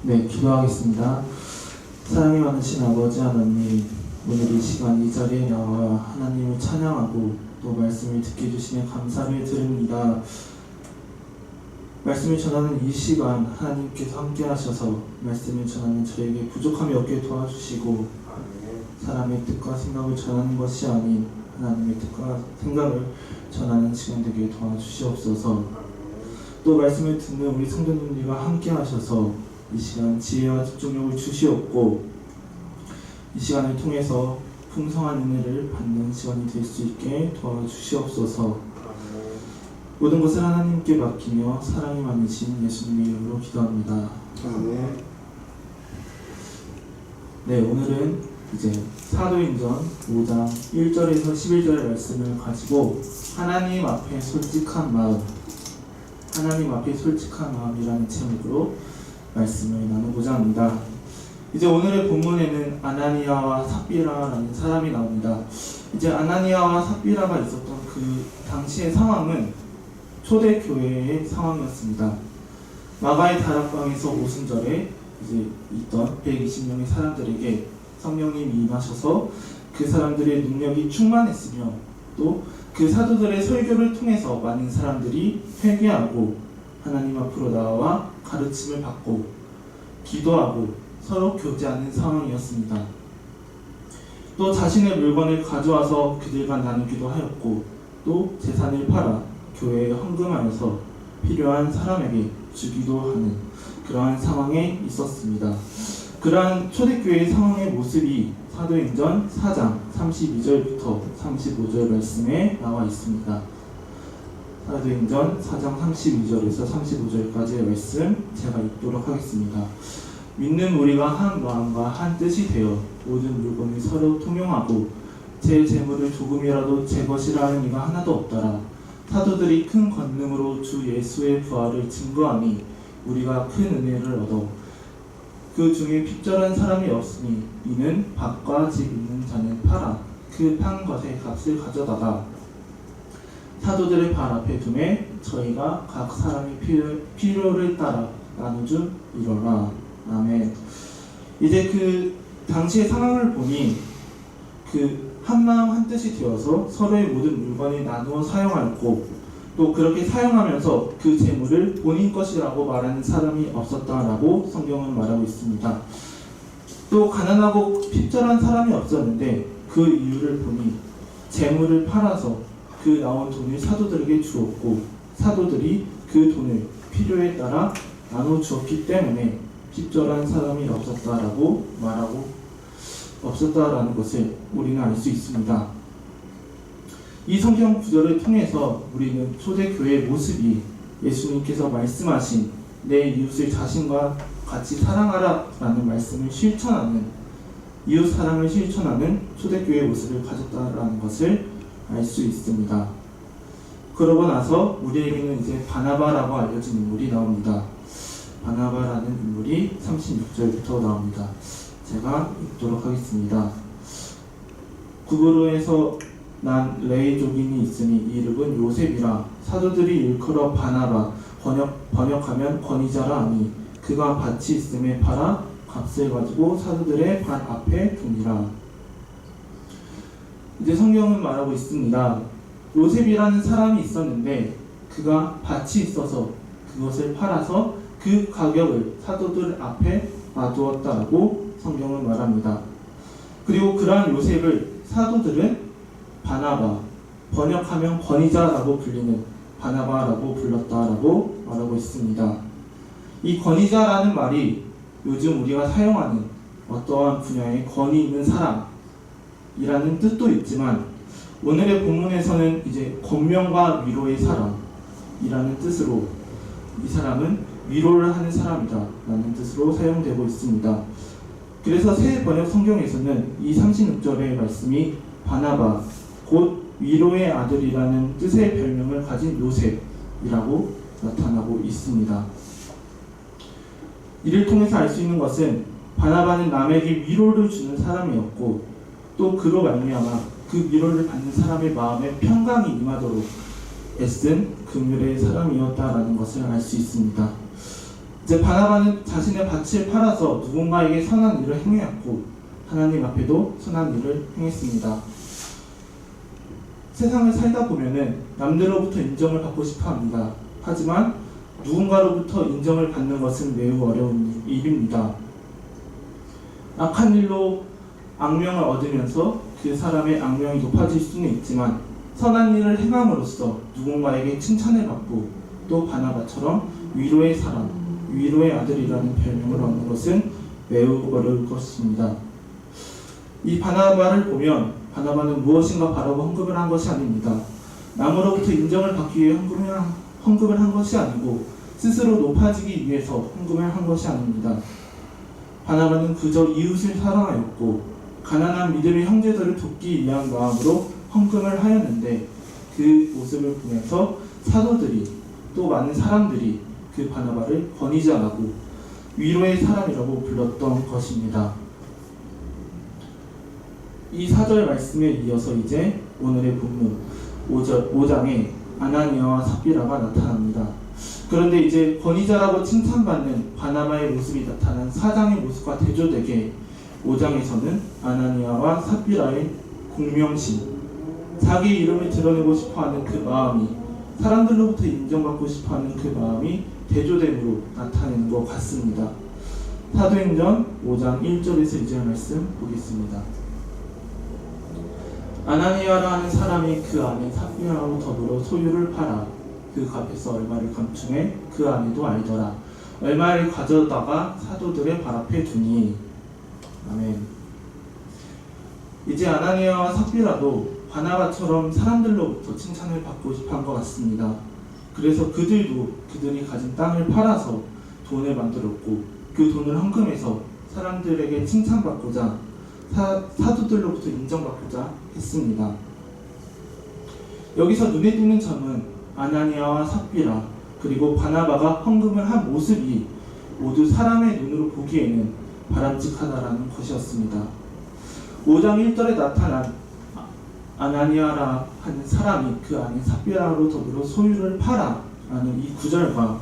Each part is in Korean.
네, 기도하겠습니다. 사랑이 많으신 아버지 하나님, 오늘 이 시간 이 자리에 나와 하나님을 찬양하고 또 말씀을 듣게 해주시니 감사를 드립니다. 말씀을 전하는 이 시간 하나님께서 함께 하셔서 말씀을 전하는 저에게 부족함이 없게 도와주시고 사람의 뜻과 생각을 전하는 것이 아닌 하나님의 뜻과 생각을 전하는 시간 되게 도와주시옵소서. 또 말씀을 듣는 우리 성도님들과 함께 하셔서 이 시간 지혜와 집중력을 주시옵고 이 시간을 통해서 풍성한 은혜를 받는 시간이 될 수 있게 도와주시옵소서. 모든 것을 하나님께 맡기며 사랑이 많으신 예수님의 이름으로 기도합니다. 네, 오늘은 이제 사도행전 5장 1절에서 11절의 말씀을 가지고 하나님 앞에 솔직한 마음이라는 제목으로 말씀을 나누고자 합니다. 이제 오늘의 본문에는 아나니아와 삽비라라는 사람이 나옵니다. 이제 아나니아와 삽비라가 있었던 그 당시의 상황은 초대교회의 상황이었습니다. 마가의 다락방에서 오순절에 이제 있던 120명의 사람들에게 성령님이 임하셔서 그 사람들의 능력이 충만했으며 또 그 사도들의 설교를 통해서 많은 사람들이 회개하고 하나님 앞으로 나와 가르침을 받고 기도하고 서로 교제하는 상황이었습니다. 또 자신의 물건을 가져와서 그들과 나누기도 하였고 또 재산을 팔아 교회에 헌금하여서 필요한 사람에게 주기도 하는 그러한 상황에 있었습니다. 그러한 초대교회의 상황의 모습이 사도행전 4장 32절부터 35절 말씀에 나와 있습니다. 사도행전 4장 32절에서 35절까지의 말씀 제가 읽도록 하겠습니다. 믿는 우리가 한 마음과 한 뜻이 되어 모든 물건을 서로 통용하고 제 재물을 조금이라도 제 것이라 하는 이가 하나도 없더라. 사도들이 큰 권능으로 주 예수의 부활을 증거하니 우리가 큰 은혜를 얻어 그 중에 핍절한 사람이 없으니 이는 밭과 집 있는 자는 팔아 그 판 것의 값을 가져다가 사도들의 발 앞에 두매 저희가 각 사람의 필요를 따라 나누주이러라. 아멘. 이제 그 당시의 상황을 보니 그 한마음 한뜻이 되어서 서로의 모든 물건을 나누어 사용하였고 또 그렇게 사용하면서 그 재물을 본인 것이라고 말하는 사람이 없었다라고 성경은 말하고 있습니다. 또 가난하고 핍절한 사람이 없었는데 그 이유를 보니 재물을 팔아서 그 나온 돈을 사도들에게 주었고 사도들이 그 돈을 필요에 따라 나눠 주었기 때문에 핍절한 사람이 없었다라는 것을 우리는 알 수 있습니다. 이 성경 구절을 통해서 우리는 초대교회의 모습이 예수님께서 말씀하신 내 이웃을 자신과 같이 사랑하라 라는 말씀을 실천하는 이웃 사랑을 실천하는 초대교회의 모습을 가졌다라는 것을 알 수 있습니다. 그러고 나서 우리에게는 이제 바나바라고 알려진 인물이 나옵니다. 바나바라는 인물이 36절부터 나옵니다. 제가 읽도록 하겠습니다. 구브로에서 난 레이족인이 있으니 이름은 요셉이라 사도들이 일컬어 바나바 번역하면 권위자라 하니 그가 밭이 있음에 팔아 값을 가지고 사도들의 발 앞에 두니라. 이제 성경은 말하고 있습니다. 요셉이라는 사람이 있었는데 그가 밭이 있어서 그것을 팔아서 그 가격을 사도들 앞에 놔두었다고 성경은 말합니다. 그리고 그러한 요셉을 사도들은 바나바, 번역하면 권위자라고 불리는 바나바라고 불렀다라고 말하고 있습니다. 이 권위자라는 말이 요즘 우리가 사용하는 어떠한 분야에 권위 있는 사람이라는 뜻도 있지만 오늘의 본문에서는 이제 권명과 위로의 사람이라는 뜻으로 이 사람은 위로를 하는 사람이다 라는 뜻으로 사용되고 있습니다. 그래서 새 번역 성경에서는 이 36절의 말씀이 바나바 곧 위로의 아들이라는 뜻의 별명을 가진 요셉이라고 나타나고 있습니다. 이를 통해서 알 수 있는 것은 바나바는 남에게 위로를 주는 사람이었고 또 그로 말미암아 그 위로를 받는 사람의 마음에 평강이 임하도록 애쓴 긍휼의 사람이었다라는 것을 알 수 있습니다. 이제 바나바는 자신의 밭을 팔아서 누군가에게 선한 일을 행했고 하나님 앞에도 선한 일을 행했습니다. 세상을 살다 보면은 남들로부터 인정을 받고 싶어 합니다. 하지만 누군가로부터 인정을 받는 것은 매우 어려운 일입니다. 악한 일로 악명을 얻으면서 그 사람의 악명이 높아질 수는 있지만 선한 일을 행함으로써 누군가에게 칭찬을 받고 또 바나바처럼 위로의 사람, 위로의 아들이라는 별명을 얻는 것은 매우 어려울 것입니다. 이 바나바를 보면 바나바는 무엇인가 바라고 헌금을 한 것이 아닙니다. 남으로부터 인정을 받기 위해 헌금을 한 것이 아니고 스스로 높아지기 위해서 헌금을 한 것이 아닙니다. 바나바는 그저 이웃을 사랑하였고 가난한 믿음의 형제들을 돕기 위한 마음으로 헌금을 하였는데 그 모습을 보면서 사도들이 또 많은 사람들이 그 바나바를 권위자라고 위로의 사람이라고 불렀던 것입니다. 이 4절 말씀에 이어서 이제 오늘의 본문 5장에 아나니아와 삽비라가 나타납니다. 그런데 이제 권위자라고 칭찬받는 바나바의 모습이 나타난 4장의 모습과 대조되게 5장에서는 아나니아와 삽비라의 공명심, 자기 이름을 드러내고 싶어하는 그 마음이, 사람들로부터 인정받고 싶어하는 그 마음이 대조됨으로 나타내는 것 같습니다. 사도행전 5장 1절에서 2절 말씀 보겠습니다. 아나니아라 하는 사람이 그 안에 삽비라로 더불어 소유를 팔아 그 값에서 얼마를 감추매 그 안에도 알더라. 얼마를 가져다가 사도들의 발 앞에 두니. 아멘. 이제 아나니아와 삽비라도 바나바처럼 사람들로부터 칭찬을 받고 싶어한 것 같습니다. 그래서 그들도 그들이 가진 땅을 팔아서 돈을 만들었고 그 돈을 헌금해서 사람들에게 칭찬받고자 사도들로부터 인정받고자 했습니다. 여기서 눈에 띄는 점은 아나니아와 삽비라 그리고 바나바가 헌금을 한 모습이 모두 사람의 눈으로 보기에는 바람직하다라는 것이었습니다. 5장 1절에 나타난 아나니아라 하는 사람이 그 안에 삽비라로 더불어 소유를 팔아 라는 이 구절과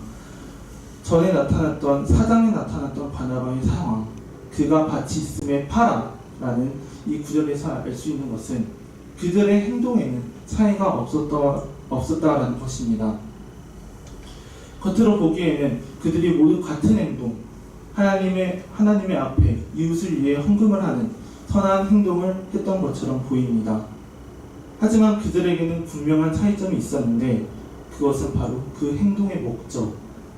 전에 나타났던 4장에 나타났던 바나바의 상황, 그가 밭이 있음에 팔아 라는 이 구절에서 알 수 있는 것은 그들의 행동에는 차이가 없었다라는 것입니다. 겉으로 보기에는 그들이 모두 같은 행동, 하나님의 앞에 이웃을 위해 헌금을 하는 선한 행동을 했던 것처럼 보입니다. 하지만 그들에게는 분명한 차이점이 있었는데 그것은 바로 그 행동의 목적,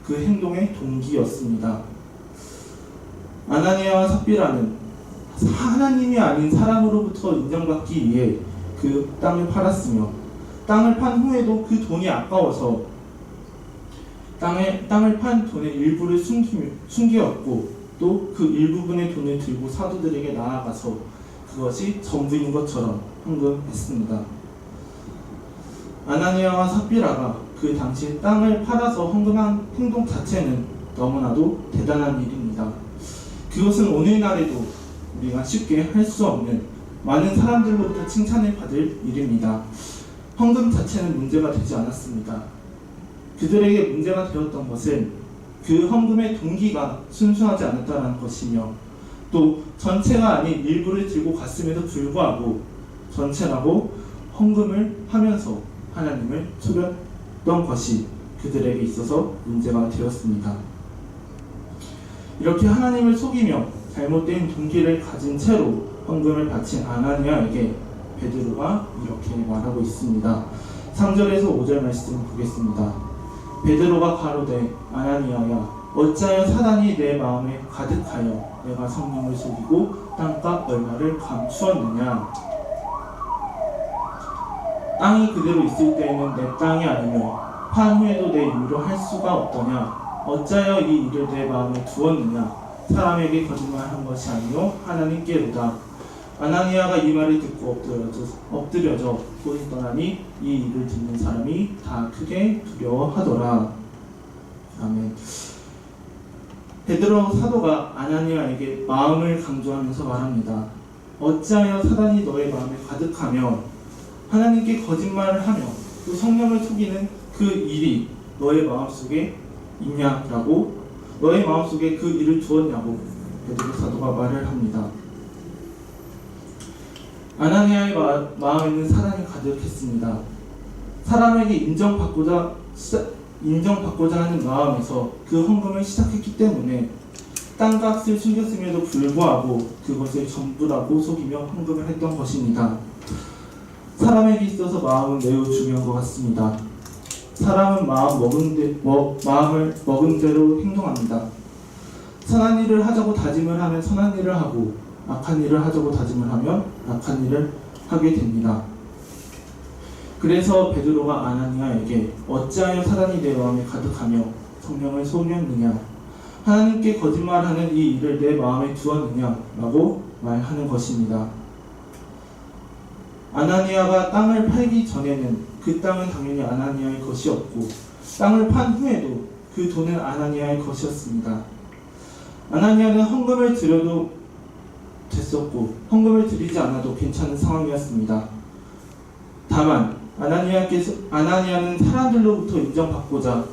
그 행동의 동기였습니다. 아나니아와 삽비라는 하나님이 아닌 사람으로부터 인정받기 위해 그 땅을 팔았으며 땅을 판 후에도 그 돈이 아까워서 땅을 판 돈의 일부를 숨겼고 또 그 일부분의 돈을 들고 사도들에게 나아가서 그것이 전부인 것처럼 헌금했습니다. 아나니아와 삽비라가 그 당시 땅을 팔아서 헌금한 행동 자체는 너무나도 대단한 일입니다. 그것은 오늘날에도 우리가 쉽게 할 수 없는 많은 사람들로부터 칭찬을 받을 일입니다. 헌금 자체는 문제가 되지 않았습니다. 그들에게 문제가 되었던 것은 그 헌금의 동기가 순수하지 않았다는 것이며 또 전체가 아닌 일부를 들고 갔음에도 불구하고 전체라고 헌금을 하면서 하나님을 속였던 것이 그들에게 있어서 문제가 되었습니다. 이렇게 하나님을 속이며 잘못된 동기를 가진 채로 헌금을 바친 아나니아에게 베드로가 이렇게 말하고 있습니다. 3절에서 5절 말씀 보겠습니다. 베드로가 가로되 아나니아야 어찌하여 사단이 내 마음에 가득하여 내가 성령을 속이고 땅값 얼마를 감추었느냐. 땅이 그대로 있을 때에는 내 땅이 아니며 판 후에도 내 임의로 할 수가 없더냐. 어찌하여 이 일을 내 마음에 두었느냐. 사람에게 거짓말한 것이 아니요 하나님께로다. 아나니아가 이 말을 듣고 엎드려져 곧 떠나니 이 일을 듣는 사람이 다 크게 두려워하더라. 아멘. 베드로 사도가 아나니아에게 마음을 강조하면서 말합니다. 어찌하여 사단이 너의 마음에 가득하며 하나님께 거짓말을 하며 또 성령을 속이는 그 일이 너의 마음속에 있냐라고 너의 마음속에 그 일을 두었냐고 베드로 사도가 말을 합니다. 아나니아의 마음에는 사랑이 가득했습니다. 사람에게 인정받고자 하는 마음에서 그 헌금을 시작했기 때문에 땅값을 숨겼음에도 불구하고 그것을 전부라고 속이며 헌금을 했던 것입니다. 사람에게 있어서 마음은 매우 중요한 것 같습니다. 사람은 마음을 먹은 대로 행동합니다. 선한 일을 하자고 다짐을 하면 선한 일을 하고 악한 일을 하자고 다짐을 하면 악한 일을 하게 됩니다. 그래서 베드로가 아나니아에게 어찌하여 사단이 내 마음에 가득하며 성령을 속였느냐, 하나님께 거짓말하는 이 일을 내 마음에 두었느냐 라고 말하는 것입니다. 아나니아가 땅을 팔기 전에는 그 땅은 당연히 아나니아의 것이었고 땅을 판 후에도 그 돈은 아나니아의 것이었습니다. 아나니아는 헌금을 드려도 됐었고 헌금을 드리지 않아도 괜찮은 상황이었습니다. 다만 아나니아는 사람들로부터 인정받고자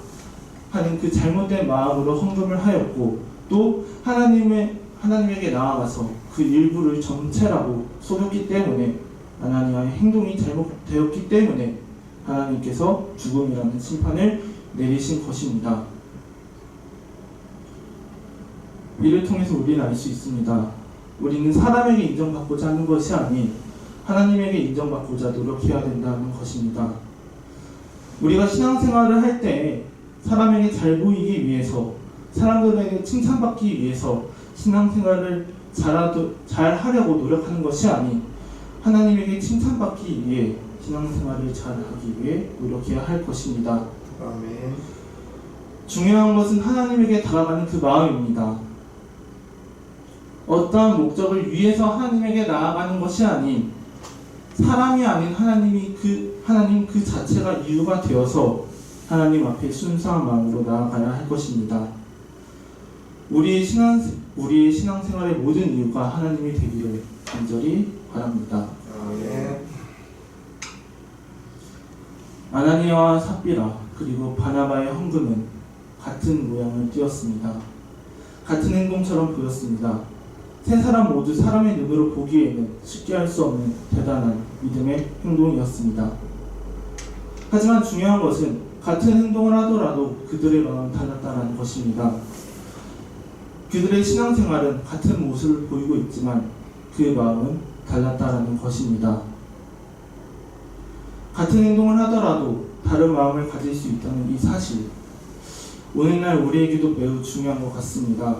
하는 그 잘못된 마음으로 헌금을 하였고 또 하나님에게 나아가서 그 일부를 전체라고 속였기 때문에 아나니아의 행동이 잘못되었기 때문에 하나님께서 죽음이라는 심판을 내리신 것입니다. 이를 통해서 우리는 알 수 있습니다. 우리는 사람에게 인정받고자 하는 것이 아닌 하나님에게 인정받고자 노력해야 된다는 것입니다. 우리가 신앙생활을 할 때 사람에게 잘 보이기 위해서, 사람들에게 칭찬받기 위해서 신앙생활을 잘 하려고 노력하는 것이 아닌 하나님에게 칭찬받기 위해 신앙생활을 잘 하기 위해 노력해야 할 것입니다. 아멘. 중요한 것은 하나님에게 다가가는 그 마음입니다. 어떠한 목적을 위해서 하나님에게 나아가는 것이 아닌 사람이 아닌 하나님 그 자체가 이유가 되어서 하나님 앞에 순수한 마음으로 나아가야 할 것입니다. 우리의 신앙생활의 모든 이유가 하나님이 되기를 간절히 바랍니다. 아멘. 아나니아와 삽비라 그리고 바나바의 헌금은 같은 모양을 띄었습니다. 같은 행동처럼 보였습니다. 세 사람 모두 사람의 눈으로 보기에는 쉽게 할 수 없는 대단한 믿음의 행동이었습니다. 하지만 중요한 것은 같은 행동을 하더라도 그들의 마음은 달랐다는 것입니다. 그들의 신앙생활은 같은 모습을 보이고 있지만 그 마음은 달랐다는 것입니다. 같은 행동을 하더라도 다른 마음을 가질 수 있다는 이 사실, 오늘날 우리에게도 매우 중요한 것 같습니다.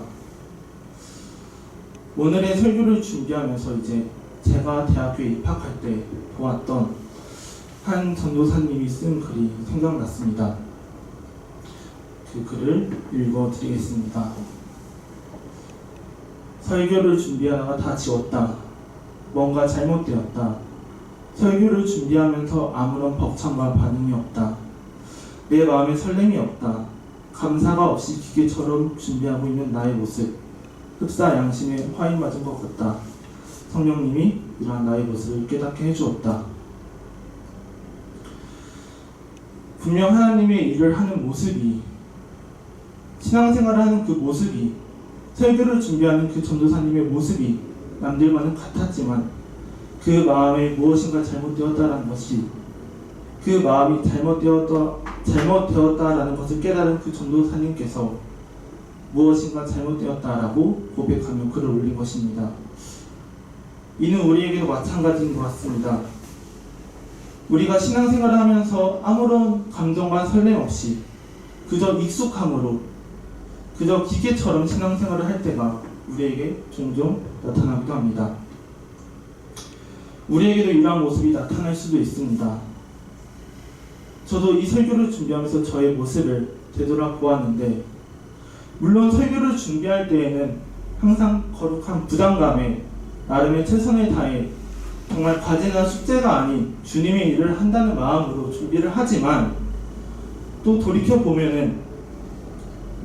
오늘의 설교를 준비하면서 제가 대학교에 입학할 때 보았던 한 전도사님이 쓴 글이 생각났습니다. 그 글을 읽어드리겠습니다. 설교를 준비하다가 다 지웠다. 뭔가 잘못되었다. 설교를 준비하면서 아무런 벅참과 반응이 없다. 내 마음에 설렘이 없다. 감사가 없이 기계처럼 준비하고 있는 나의 모습. 흡사 양심에 화인 맞은 것 같다. 성령님이 이러한 나의 모습을 깨닫게 해주었다. 분명 하나님의 일을 하는 모습이, 신앙생활을 하는 그 모습이, 설교를 준비하는 그 전도사님의 모습이 남들과는 같았지만 그 마음에 무엇인가 잘못되었다라는 것이, 그 마음이 잘못되었다라는 것을 깨달은 그 전도사님께서 무엇인가 잘못되었다라고 고백하며 글을 올린 것입니다. 이는 우리에게도 마찬가지인 것 같습니다. 우리가 신앙생활을 하면서 아무런 감정과 설렘 없이 그저 익숙함으로, 그저 기계처럼 신앙생활을 할 때가 우리에게 종종 나타나기도 합니다. 우리에게도 이러한 모습이 나타날 수도 있습니다. 저도 이 설교를 준비하면서 저의 모습을 되돌아보았는데, 물론 설교를 준비할 때에는 항상 거룩한 부담감에 나름의 최선을 다해 정말 과제나 숙제가 아닌 주님의 일을 한다는 마음으로 준비를 하지만, 또 돌이켜보면은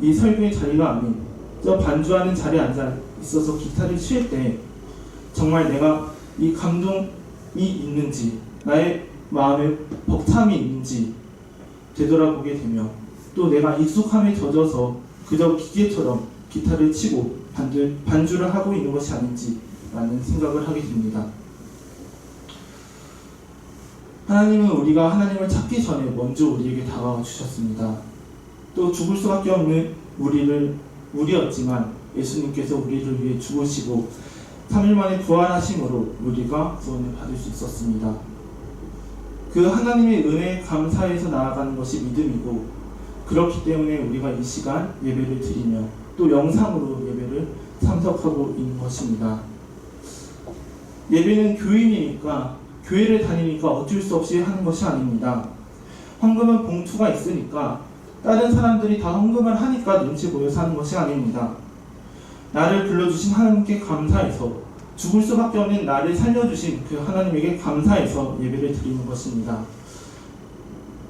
이 설교의 자리가 아닌 저 반주하는 자리에 앉아 있어서 기타를 칠 때 정말 내가 이 감동이 있는지, 나의 마음에 벅참이 있는지 되돌아보게 되며, 또 내가 익숙함에 젖어서 그저 기계처럼 기타를 치고 반주를 하고 있는 것이 아닌지라는 생각을 하게 됩니다. 하나님은 우리가 하나님을 찾기 전에 먼저 우리에게 다가와 주셨습니다. 또 죽을 수밖에 없는 우리였지만 예수님께서 우리를 위해 죽으시고 3일 만에 부활하심으로 우리가 구원을 받을 수 있었습니다. 그 하나님의 은혜에 감사해서 나아가는 것이 믿음이고, 그렇기 때문에 우리가 이 시간 예배를 드리며 또 영상으로 예배를 참석하고 있는 것입니다. 예배는 교인이니까, 교회를 다니니까 어쩔 수 없이 하는 것이 아닙니다. 헌금은 봉투가 있으니까, 다른 사람들이 다 헌금을 하니까 눈치 보여서 하는 것이 아닙니다. 나를 불러주신 하나님께 감사해서, 죽을 수밖에 없는 나를 살려주신 그 하나님에게 감사해서 예배를 드리는 것입니다.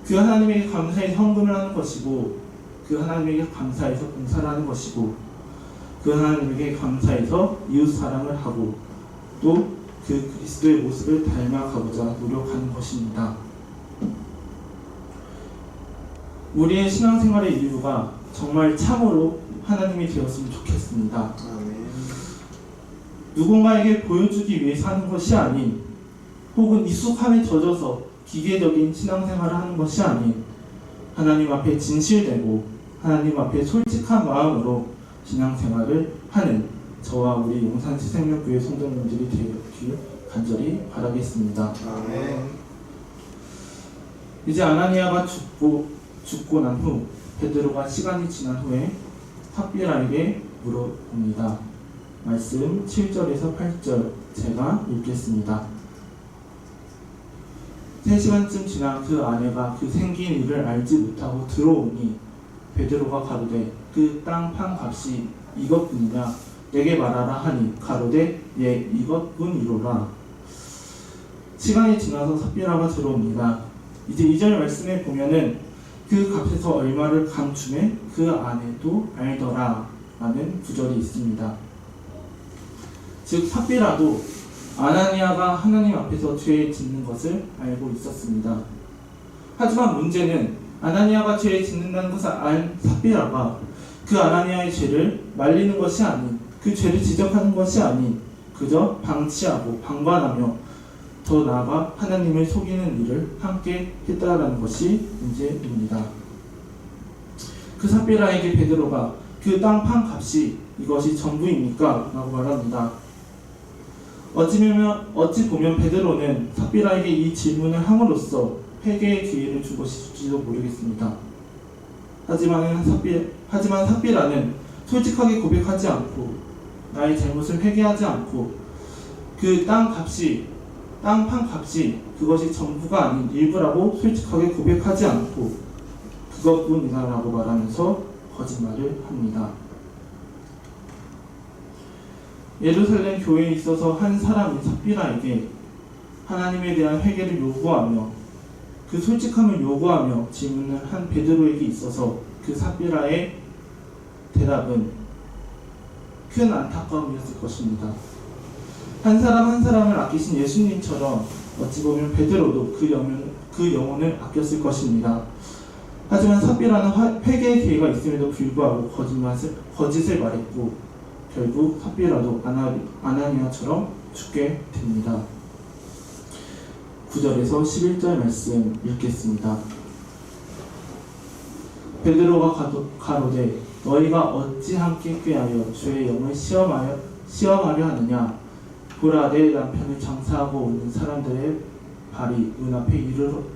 그 하나님에게 감사해서 헌금을 하는 것이고, 그 하나님에게 감사해서 봉사를 하는 것이고, 그 하나님에게 감사해서 이웃 사랑을 하고, 또 그 그리스도의 모습을 닮아가고자 노력하는 것입니다. 우리의 신앙생활의 이유가 정말 참으로 하나님이 되었으면 좋겠습니다. 아멘. 누군가에게 보여주기 위해서 하는 것이 아닌, 혹은 익숙함에 젖어서 기계적인 신앙생활을 하는 것이 아닌, 하나님 앞에 진실되고 하나님 앞에 솔직한 마음으로 신앙생활을 하는 저와 우리 용산시 생명교회 성도님들이 되길 간절히 바라겠습니다. 아멘. 이제 아나니아가 죽고 난 후 베드로가 시간이 지난 후에 삽비라에게 물어봅니다. 말씀 7절에서 8절 제가 읽겠습니다. 3시간쯤 지나 그 아내가 그 생긴 일을 알지 못하고 들어오니 베드로가 가로되 그 땅 판 값이 이것뿐이냐 내게 말하라 하니 가로되 예 이것뿐이로라. 시간이 지나서 삽비라가 들어옵니다. 이제 2절 말씀에 보면은 그 값에서 얼마를 감춤해 그 아내도 알더라 라는 구절이 있습니다. 즉 삽비라도 아나니아가 하나님 앞에서 죄에 짓는 것을 알고 있었습니다. 하지만 문제는 아나니아가 죄에 짓는다는 것을 알 삽비라가 그 아나니아의 죄를 말리는 것이 아닌, 그 죄를 지적하는 것이 아닌 그저 방치하고 방관하며 더 나아가 하나님을 속이는 일을 함께 했다라는 것이 문제입니다. 그 삽비라에게 베드로가 그 땅 판 값이 이것이 전부입니까? 라고 말합니다. 어찌 보면 베드로는 삽비라에게 이 질문을 함으로써 회개의 기회를 준 것일지도 모르겠습니다. 하지만 삽비라는 솔직하게 고백하지 않고 나의 잘못을 회개하지 않고 그 땅 판 값이 그것이 전부가 아닌 일부라고 솔직하게 고백하지 않고 그것뿐이다라고 말하면서 거짓말을 합니다. 예루살렘 교회에 있어서 한 사람인 삽비라에게 하나님에 대한 회개를 요구하며 그 솔직함을 요구하며 질문을 한 베드로에게 있어서 그 삽비라의 대답은 큰 안타까움이었을 것입니다. 한 사람 한 사람을 아끼신 예수님처럼 어찌 보면 베드로도 그 영혼을 아꼈을 것입니다. 하지만 삽비라는 회개의 기회가 있음에도 불구하고 거짓을 말했고 결국 삽비라도 아나니아처럼 죽게 됩니다. 9절에서 11절 말씀 읽겠습니다. 베드로가 가로되 너희가 어찌 함께 꾀하여 주의 영을 시험하려 하느냐. 보라 내 남편을 장사하고 오는 사람들의 발이 눈앞에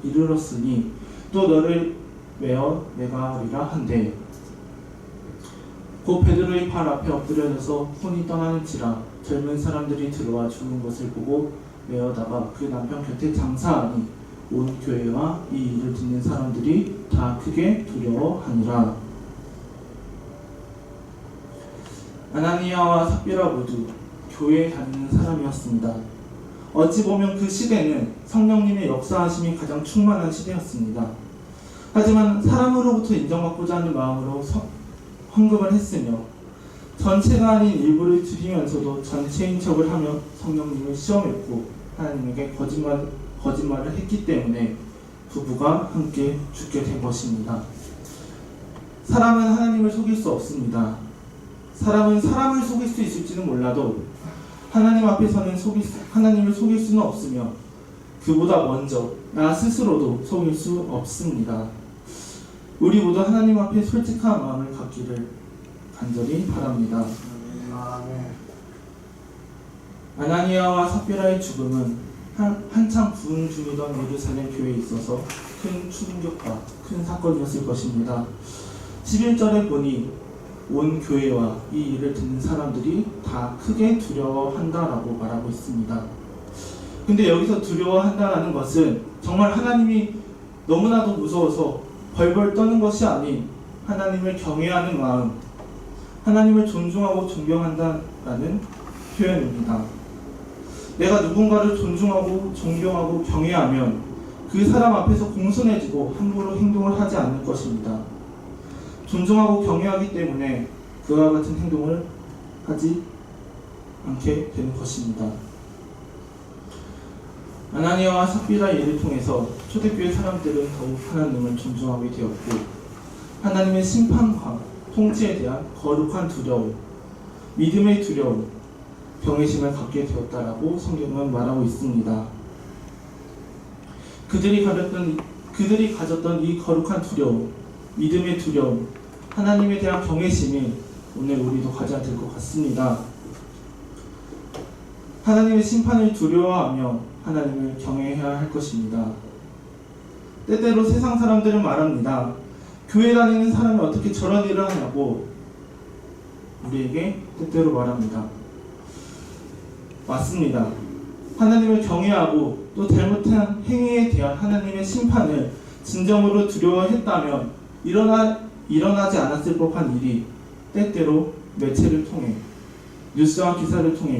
이르렀으니 또 너를 메어 내가 하리라 한대. 곧 베드로의 발 앞에 엎드려져서 혼이 떠나는지라 젊은 사람들이 들어와 죽은 것을 보고 메어다가 그 남편 곁에 장사하니 온 교회와 이 일을 듣는 사람들이 다 크게 두려워하니라. 아나니아와 삽비라 모두 교회에 다니는 사람이었습니다. 어찌 보면 그 시대는 성령님의 역사하심이 가장 충만한 시대였습니다. 하지만 사람으로부터 인정받고자 하는 마음으로 헌금을 했으며 전체가 아닌 일부를 드리면서도 전체인 척을 하며 성령님을 시험했고 하나님에게 거짓말을 했기 때문에 부부가 함께 죽게 된 것입니다. 사람은 하나님을 속일 수 없습니다. 사람은 사람을 속일 수 있을지는 몰라도 하나님 앞에서는 하나님을 속일 수는 없으며 그보다 먼저 나 스스로도 속일 수 없습니다. 우리 모두 하나님 앞에 솔직한 마음을 갖기를 간절히 바랍니다. 아나니아와 삽비라의 죽음은 한창 부흥 중이던 예루살렘 교회에 있어서 큰 충격과 큰 사건이었을 것입니다. 11절에 보니 온 교회와 이 일을 듣는 사람들이 다 크게 두려워한다라고 말하고 있습니다. 근데 여기서 두려워한다라는 것은 정말 하나님이 너무나도 무서워서 벌벌 떠는 것이 아닌 하나님을 경외하는 마음, 하나님을 존중하고 존경한다라는 표현입니다. 내가 누군가를 존중하고 존경하고 경외하면 그 사람 앞에서 공손해지고 함부로 행동을 하지 않을 것입니다. 존중하고 경외하기 때문에 그와 같은 행동을 하지 않게 되는 것입니다. 아나니아와 삽비라 일을 통해서 초대교회 사람들은 더욱 하나님을 존중하게 되었고 하나님의 심판과 통치에 대한 거룩한 두려움, 믿음의 두려움, 경외심을 갖게 되었다라고 성경은 말하고 있습니다. 그들이 가졌던 이 거룩한 두려움, 믿음의 두려움, 하나님에 대한 경외심이 오늘 우리도 가져야 될 것 같습니다. 하나님의 심판을 두려워하며 하나님을 경외해야 할 것입니다. 때때로 세상 사람들은 말합니다. 교회 다니는 사람이 어떻게 저런 일을 하냐고 우리에게 때때로 말합니다. 맞습니다. 하나님을 경외하고 또 잘못한 행위에 대한 하나님의 심판을 진정으로 두려워했다면 일어나지 않았을 법한 일이 때때로 매체를 통해 뉴스와 기사를 통해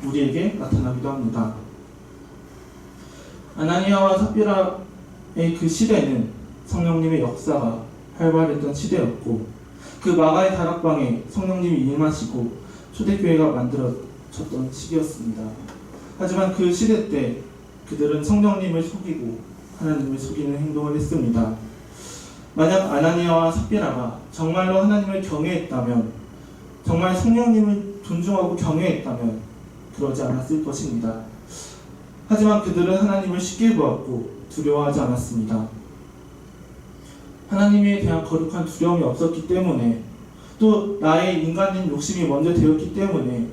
우리에게 나타나기도 합니다. 아나니아와 삽비라의 그 시대는 성령님의 역사가 활발했던 시대였고 그 마가의 다락방에 성령님이 임하시고 초대교회가 만들어졌던 시기였습니다. 하지만 그 시대 때 그들은 성령님을 속이고 하나님을 속이는 행동을 했습니다. 만약 아나니아와 삽비라가 정말로 하나님을 경외했다면, 정말 성령님을 존중하고 경외했다면 그러지 않았을 것입니다. 하지만 그들은 하나님을 쉽게 보았고 두려워하지 않았습니다. 하나님에 대한 거룩한 두려움이 없었기 때문에 또 나의 인간적인 욕심이 먼저 되었기 때문에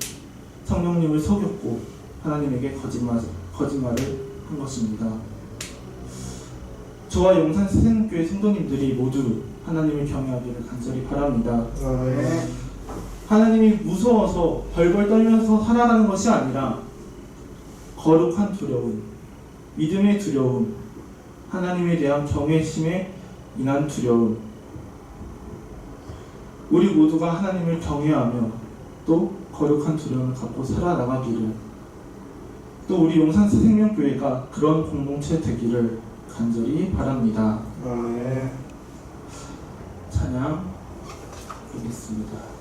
성령님을 속였고 하나님에게 거짓말을 한 것입니다. 저와 용산 새생교회 성도님들이 모두 하나님을 경외하기를 간절히 바랍니다. 하나님이 무서워서 벌벌 떨면서 살아가는 것이 아니라 거룩한 두려움, 믿음의 두려움, 하나님에 대한 경외심에 인한 두려움, 우리 모두가 하나님을 경외하며 또 거룩한 두려움을 갖고 살아나가기를, 또 우리 용산스 생명교회가 그런 공동체 되기를 간절히 바랍니다. 찬양 드리겠습니다.